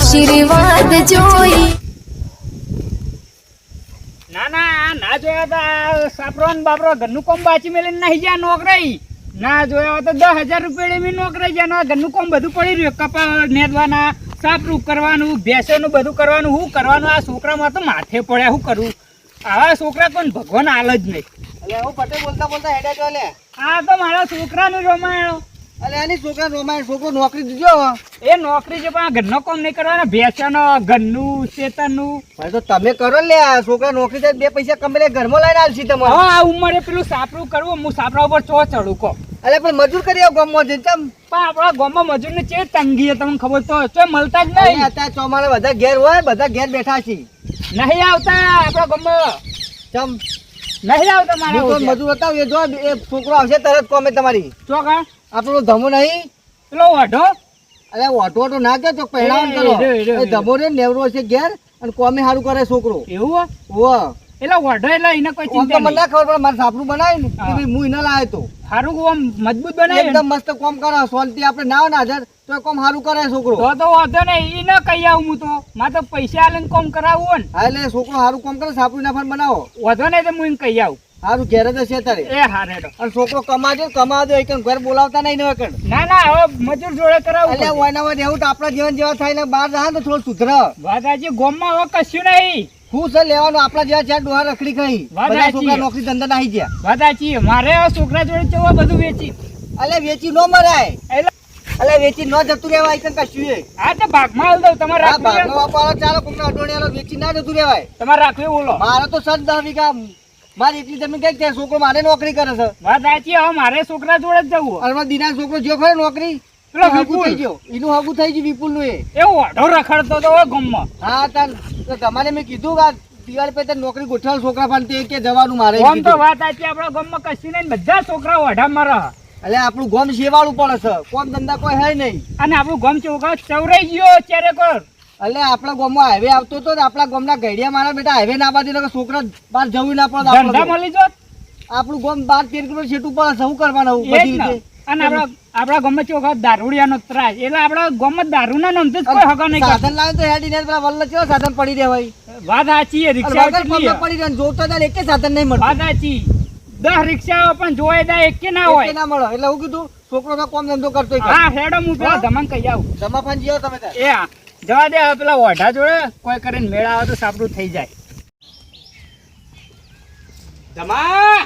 આશીર્વાદ જોઈ. ના ના ના જોયા તા સાપરો ને બાપરો ઘરનું કોમ બાચી મેલીને નાહી ગયા નોકરી. ના જોયા તો 10,000 રૂપિયા મેં નોકરી ગયા. ઘરનું કોમ બધું પડી રહ્યું. કપા નેદવાના, સાપરું કરવાનું, ભેંસોનું બધું કરવાનું. શું કરવાનું? આ છોકરામાં તો માથે પડ્યા. શું કરવું? આવા છોકરા કોણ ભગવાન હાલ જ નહીં. અલે હું પટે બોલતા બોલતા હેડે જો લે. આ તો મારા છોકરાનું રોમાયણ. અલે આની છોકરા રોમાય છોકરો નોકરી દીધો. એ નોકરી છે પણ ઘરનો કોમ નહીં કરવાનો. ભેંસોનો, ઘરનું, શેતરનું. ભાઈ તો તમે કરો લે. આ છોકરા નોકરી થાય 2 પૈસા કમેલે ઘરમાં લઈને આલશી તમે. હવે આ ઉંમરે પેલું સાપરું કરવું. હું સાપરા ઉપર ચો ચડું કહો. અલે પણ મજૂર કરી આવ ગામમાં જઈને ચમ. પણ આપણા ગામમાં મજૂરની ચેવી તંગી છે તમને ખબર તો ચો મળતા જ નહીં. અત્યારે ચોમાલે બધા ઘેર હોય, બધા ઘેર બેઠા છે. નહીં આવતા આપણા ગામમાં. ચમ નહીં આવતા મારા હું તો ઓછા. મજૂર હતા એ જો એ છોકરો આવશે તરત કોમે તમારી. ચોકા આપણો ધમો નહીં. પેલો વાઢો અલે ઓટો ના કે ચોક પહેરાવન કરો. એ ધમો રે નેવરો છે ઘેર અને કોમે સારું કરે છોકરો. એવું ઓ એટલે વાઢો એટલે એને કોઈ કોમ તો ચિંતા મને નહીં. ના ખબર પડે. મારે સાપરું બનાવી ને હા. એ હું એને લાવ્યો તો. સારું આમ મજબૂત બનાવે એકદમ મસ્ત કોમ કરે. શાંતિ આપણે ના હોય ને હાજર તો કોમ સારું કરે છોકરો. તો વાંધો નહીં. એ ન કહી આવું હું તો. મારે તો પૈસા આલીને કોમ કરાવવું હોય ને. હા એટલે છોકરો સારું કોમ કરે. સાપરું ના પણ બનાવો વાંધો નહીં તો હું એને કહી આવું. સારું ઘેર જ હશે તારે. એ હા રેડો. અને છોકરો કમાજો એક ઘર બોલાવતા નહીં ને વખત. ના ના હવે મજૂર જોડે કરાવવું એટલે પડશે. ઓયના હોય રહેવું તો આપણા જીવન જેવા થાય ને બહાર જાય ને તો થોડું સુધર. વાત સાચી. ગામમાં હવે કશું નહીં. શું છે લેવાનું? આપણા જેવા ચાર ડોહા રખડી ખાઈ. વાત બધા સાચી. છોકરા નોકરી ધંધા નાહી ગયા. વાત સાચી. મારે હવે છોકરા જોડે ચેવા બધું વેચી. અલે વેચી નો મરાય. એટલે અલે વેચી નો જતું રહેવાય કઈ કશું એ. આ તો ભાગમાં હાલ દઉં. તમારે આ રાખવું ભાગનો હોય? વાપરો ચાલો કોકના અડોણિયાનો વેચી ના જતું રહેવાય. તમારે રાખવું હોય બોલો. મારે તો 10 વીઘા મારી એટલી જમીન કઈ ત્યાં છોકરો મારે નોકરી કરે છે. વાત સાચી. હવે મારે છોકરા જોડે જ જવું. અને દિના છોકરો જો ખરે નોકરી પેલો હગું વિપુલ. થઈ ગયો. એનું હગું થઈ ગયું વિપુલ નું એ. એ વાઢો રખડતો તો હવે ગામમાં. હા તાર તો તમારે મેં કીધું કે દિવાળી પર નોકરી ગોઠવાલ છોકરા પણ તે કે જવાનું મારે એમ આમ તો કીધું. વાત સાચી. આપણા ગામમાં કશું નહીં. બધા છોકરા વાઢામાં રહે. એટલે આપણું ગામ સેવાળું પડે છે. કોમ ધંધા કોઈ હે નહીં. અને આપણું ગામ ચોખા ચવરાઈ ગયો ચારે કર. એટલે આપણા ગામમાં હાઈવે આવતો હતો ને આપણા ગામના ગઈડિયા મારા બેટા હાઈવે ના બાજુ એટલે છોકરા બહાર જવું ના પડે. ધંધા આપણું મળી જોત. ગામ 12-13 કિલો છેટું પડે. શું કરવાનું એ જ બધી ને. રીતે? અને આપણા ગામમાં ચોખા દારૂડિયાનો ત્રાસ. એટલે આપણા ગામમાં દારૂના નામથી જ કોઈ હગા નહીં કરતા. સાધન લાવે તો હેડીને પેલા વલ્લ કેવો સાધન પડી રહે ભાઈ. વાત સાચી. અને રિક્ષા વગર પગમાં પડી રહે ને જોતો જાય એકે સાધન નહીં મળતું. વાત સાચી. 10 રિક્ષાઓ પણ જોઈ દે એક કે ના એકે હોય. ના મળે. એટલે હું કીધું છોકરો તો કોમ ધંધો કરતો હા હેડો હું પેલા ધમાન કહી આવું. જમાફાન જીઓ તમે તાર. એ હા જવા દે. હવે પેલા ઓઢા જોડે કોઈ કરીને મેળ આવે તો સાપડું થઈ જાય. ધમા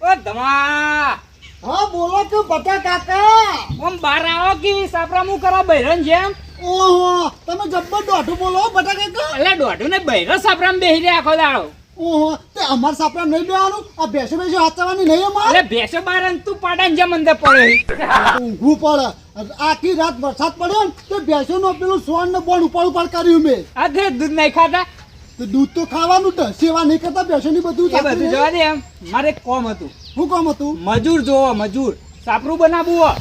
ઓ ધમા. હા બોલો કે બટા કાકા. ઓમ બાર આવો કે સાપરા હું કરો બૈરન જેમ. ઓહો તમે જબ્બર દોઢું બોલો બટા કાકા. એટલે દોઢું ને બૈરો સાપરામાં બેહી રહ્યા આખો દાડો. ઓહો તે અમાર સાપરા નહીં બેવાનું. આ બેસે બેસે હાચવાની નહીં અમાર. એટલે ભેંસો બાર ને તું પાડાને જેમ અંદર પડે. ઊંઘવું પડે. આખી રાત વરસાદ પડ્યો ને તે બેસો નો પેલું સોન ને બોન ઉપાડ કર્યું મેં. આ તે દૂધ નહીં ખાતા. તો દૂધ તો ખાવાનું જ. સેવા નહીં કરતા બેસો ની બધું એ બધું જવા દે. એમ મારે એક કોમ હતું. શું કામ હતું? મજૂર જોવો મજૂર. સાપરું બનાવવું હોય.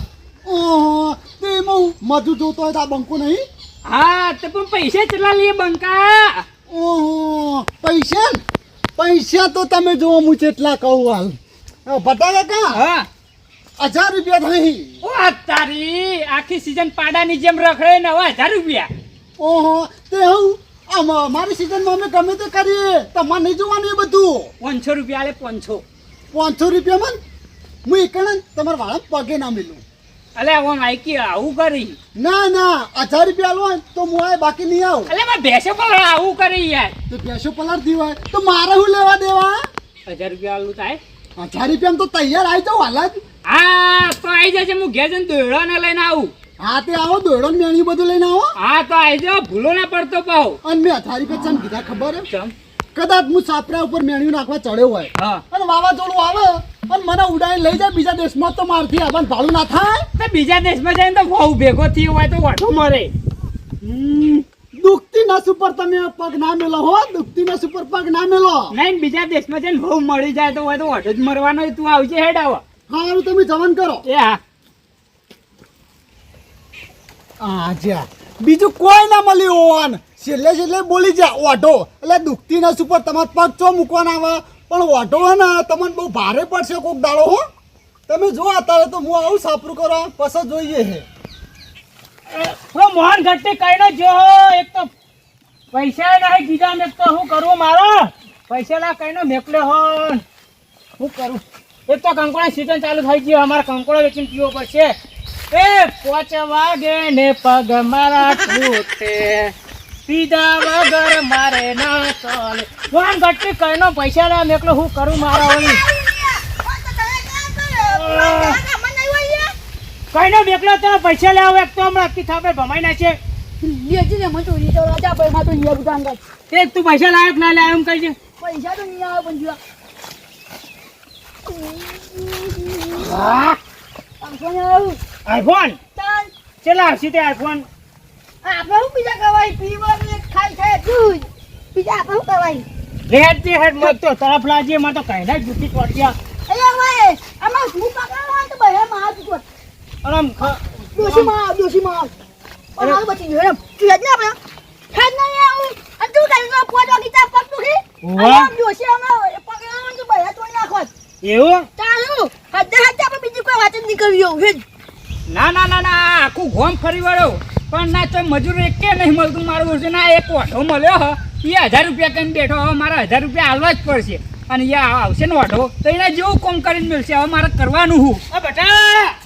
ઓહો તે એમાં મજૂર જોતો હોય તો આ બંકો નહીં. હા તે પણ પૈસા કેટલા લઈએ બંકા. ઓહો પૈસા તો તમે જોવો હું કેટલા કહું હાલ. બટા કાકા હા 1000 રૂપિયા થઈ. ઓ તારી આખી સીઝન પાડાની જેમ રખડે ને હવે 1000 રૂપિયા. ઓહો તે હું મારી સીઝનમાં અમે ગમે તે કરીએ. તમારે નહીં જોવાનું એ બધું. 500 રૂપિયા આલે 500. 500 રૂપિયામાં હું એકણ તમારા વાળા પગે ના મિલું. અલે હું માઈકી આવું કરી. ના 1000 રૂપિયા લો તો હું આ બાકી નહીં આવું. અલે મેં ભેંસો પર આવું કરી યાર. તો બેસો પલાળતી હોય તો મારે શું લેવા દેવા? 1000 રૂપિયા આલું થાય. 1000 રૂપિયામાં તો તૈયાર આવી જાવ હાલ જ. હા તો આવી જશે. હું ઘેર જઈને દોયડો ને લઈને આવું. હા તે આવો દોડો ને મેણ્યું બધું લઈને આવો. હા તો આવી જાઓ. ભૂલો ના પડતો પાવ. અને મેં 1000 રૂપિયા ચમ કીધા ખબર હે? ચમ. કદાચ હું સાપરા ઉપર મેણ્યું નાખવા ચડ્યો હોય હા અને વાવાઝોડું આવે અને મને ઉડાઈને લઈ જાય બીજા દેશમાં તો મારથી આવવાનું ભાડું ના થાય. તો બીજા દેશમાં જઈને તો બહુ ભેગો થયો હોય તો વાઠો મરે. દુખતી નસ ઉપર તમે પગ ના મેલો હો. દુખતી નસ ઉપર પગ ના મેલો. નહીં બીજા દેશમાં જઈને બહુ મળી જાય તો હોય તો વાઠો જ મરવાનો. તું આવજે હેડ આવો. હારું તમે જવાન કરો. એ હા જા બીજું કોઈ ના મળ્યું હોવાન. છેલ્લે બોલી જા ઓઢો. એટલે દુખતી નસ ઉપર તમારે પગ ચો મૂકવાના આવે પણ ઓઢો હે ને તમને બહુ ભારે પડશે કોક દાડો હો. તમે જો અત્યારે તો હું આવું સાપરું કરો પછી જોઈએ હે. મોહન ઘટ્ટી કઈ નો જો એક તો પૈસા નહીં કીધા ને તો શું કરું મારો પૈસા ના કઈ નો મેકલ્યો હો શું કરું એક તો કંકોડા સીઝન ચાલુ થઈ ગયો અમારે કંકોડો વેચીને પીવો પડશે એ 5 વાગે ને પગ મારા તૂટે પીધા વગર મારે ના ચાલે મોહન ઘટ્ટી કઈ નો પૈસા ના મેકલો શું કરું મારા વળી કઈ નો મેકલો તો પૈસા લેવા એક તો હમણાં અક્કી થાપે ભમાઈ નાખે લેજી ને મને તો રીતો રાજા ભાઈ માં તો લે બધા અંગત તે તું પૈસા લાયક ના લાય એમ કહીજે પૈસા તો નહીં આવે પણ જો આઈફોન તાન ચલા આવશે તે આઈફોન આપણે શું બીજા કવાય પીવાનું ખાઈ ખાય દૂધ બીજા આપણે શું કવાય રેડ તે હેડ મત તો તરફ લાજી માં તો કઈ ના જુઠી ટોટિયા અલ્યા ભાઈ આમાં હું પકડવા તો ભાઈ માં હાથ ઉઠો આમ દોશી માં પણ હાલ બચી ગયો એમ તું યાદ ના આપણે ખાદ ના આવું આ તું કઈ નો પોડો કીતા પગ તું કી આમ દોશી આમાં પકડવાનું તો ભાઈ તોડી નાખો એવું ચાલુ હદે આપણે બીજી કોઈ વાત જ નહીં કરવી હેડ ના ના ના ના આખું ગોમ ફરી વળ્યો પણ ના તો મજૂર એક કે નહીં મળતું મારું છે ના એક ઓઢો મળ્યો હ એ 1000 રૂપિયા કઈ બેઠો હવે મારા 1000 રૂપિયા હાલવા જ પડશે અને યા આવશે ને ઓઢો તો એના જેવું કોમ કરીને મળશે હવે મારે કરવાનું હું બેટા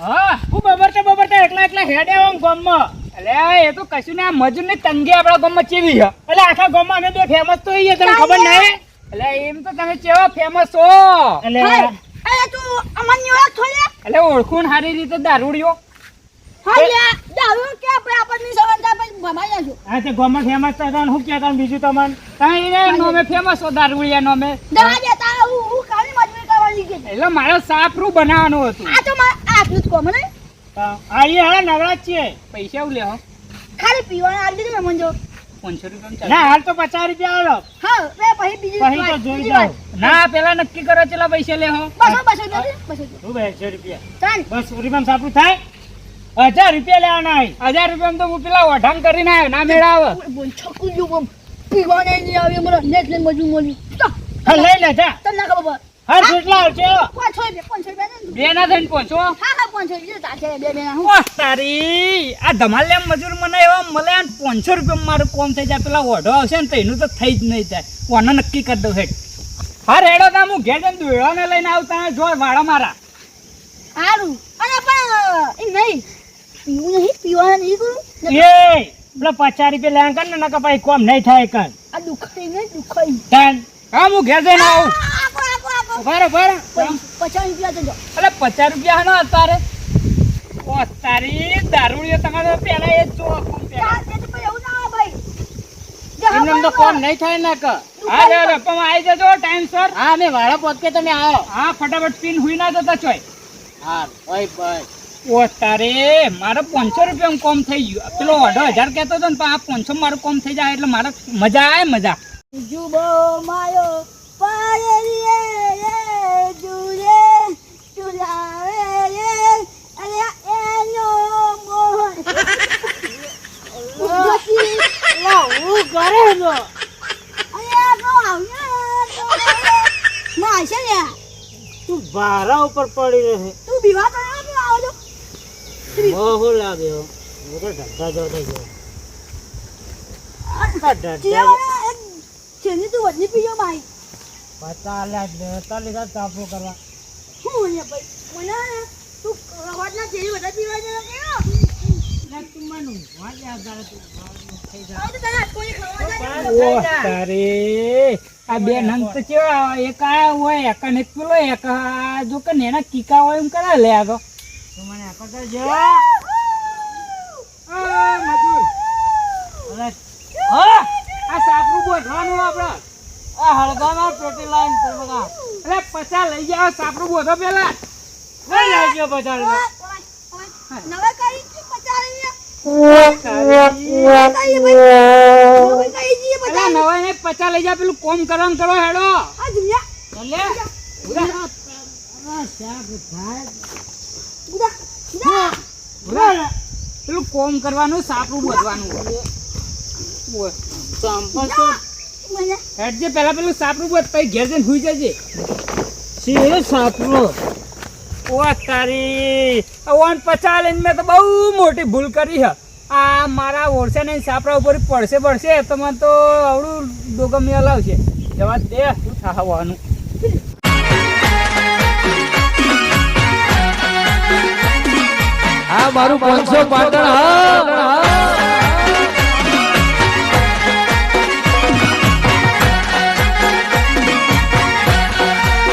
હા હું બબરતા એકલા હેડે આમ ગામમાં એટલે એ તો કશું ને આ મજૂરની તંગી આપણા ગામમાં ચેવી છે એટલે આખા ગામમાં અમે બે ફેમસ તો એ તમને ખબર નહીં એટલે એમ તો તમે કેવા ફેમસ છો એટલે અરે તું અમન ઓળખ થોડે એટલે ઓળખું સારી રીતે દારૂડિયો હા દારૂ કે આપણે આપણની સવાંતા પર ભમાઈ નાખો હા તે ગામમાં ફેમસ હતા હું કહેતા બીજું તમને કઈ ને નોમે ફેમસ હો દારૂડિયા નોમે દવા દેતા હું કાલી મજૂરી કરવાની કે એટલે મારે સાપરું બનાવવાનું હતું આ તો મારે આટલું જ કોમ ને આ એ હા નવરા જ છે પૈસા ઉ લેવો ખાલી પીવાના આવી દીધું ને મંજો 500 રૂપિયા ના હાલ તો 50 રૂપિયા આલો હા રે પછી બીજી પછી તો જોઈ જાવ ના પેલા નક્કી કરો ચલા પૈસા લેહો બસો હું 200 રૂપિયા ચાલ બસ રૂપિયા સાપરું થાય 1000 રૂપિયા લેવાના 1000 રૂપિયા તો હું પેલા ઓઢાણ કરીને આવ્યો ના મેળા આવે બોલ છકુ જો બમ પીવાના નહીં આવે મને નેટ લઈને મજૂર મળ્યું તો હા લઈ લે જા તને ના ખબર હા કેટલા આવશે 500 રૂપિયા બે ના થઈને પહોંચો હા 500 રૂપિયા તાશે બે હું ઓહ તારી આ ધમાલ લેમ મજૂર મને એવા મળે 500 રૂપિયા મારું કોમ થઈ જાય પેલા ઓઢો આવશે ને તો એનું તો થઈ જ નહીં થાય કોને નક્કી કરી દઉં હેડ હા રેડો તા હું ઘેર જઈને દોડાને લઈને આવતા જો વાળા મારા સારું અને પણ એ નહીં પીવું નહીં પીવાના નહીં કરું એ પેલા 50 રૂપિયા લેવા કર ને નકા પછી કોમ નહીં થાય કર આ દુખાઈ નહીં દુખાઈ તાન હા હું ઘેર જઈને આવું આપો બરાબર 50 રૂપિયા તો જો અરે 50 રૂપિયા હા અત્યારે ઓ તારી દારૂડિયો તમારે પેલા એ જ જો કોમ પેલા ચાલ તે તો પછી એવું ના આવે ભાઈ એમને તો કોમ નહીં થાય ને કે હા રે રપમ આવી જજો ટાઈમ સર હા મે વાળા પોતકે તમે આવો હા ફટાફટ પીન હુઈ ના જતા ચોય હા ઓય ભાઈ ઓ તારે મારે 500 રૂપિયા કોમ થઈ ગયું પેલો 1000 કહેતો હતો ને પણ આ 500 મારું કોમ થઈ જાય એટલે મારે મજા આવે મજા જુબો માયો પાયરીએ રે જુલે ચુલાવે રે અરે એનો મોહ ઉગતી લાવું કરે નો અરે નો આવ્યા ના છે ને તું ભારા ઉપર પડી રહે તું બીવા તો ના આવો તો બહુ લાગ્યો મોટો ધંધા જો થઈ ગયો જેની તું વધની પીયો ભાઈ પતા લાગ લેતા લીધા તાપો કરવા હું ને ભાઈ મને તું રવાડના જેવી વધારે પીવા જરા કેવો ના તું મને વાજ્યા કરે તું થઈ જા આ તો તને કોઈ ખવા ઓ તારે આ બે નંગ તો કેવા એક આ હોય એક ને પેલો એક જો કે નેના કીકા હોય એમ કરે લે આગો તો મને આકતા જો આ મજૂર અરે હા આ સાપરું બોધવાનું આપણે આ હળગામાં પેટી લાઈન પર બગા અરે 50 લઈ જાવ સાપરું બોધો પેલા લઈ આવજો 50 નવા કરી કે 50 નવા ને 50 લઈ જા પેલું કોમ કરવાનું કરો હેડો આ દુનિયા લે ઉડા આ શાક થાય ઉડા પેલું કોમ કરવાનું સાપરું બોધવાનું ઓય સંપલ તો મને હેડજે પેલા પેલું સાપરું બોધ પછી ઘેર જઈને હુઈ જજે સીધું સાપરું ઓ તારી 50 લઈને મેં તો બહુ મોટી ભૂલ કરી છે આ મારા ઓરસે ને સાપરા ઉપર પડશે તો મને તો આવડું ડોગમ હલાવશે. જવા દે શું થવાનું. આ મારું 500 પાટણ હા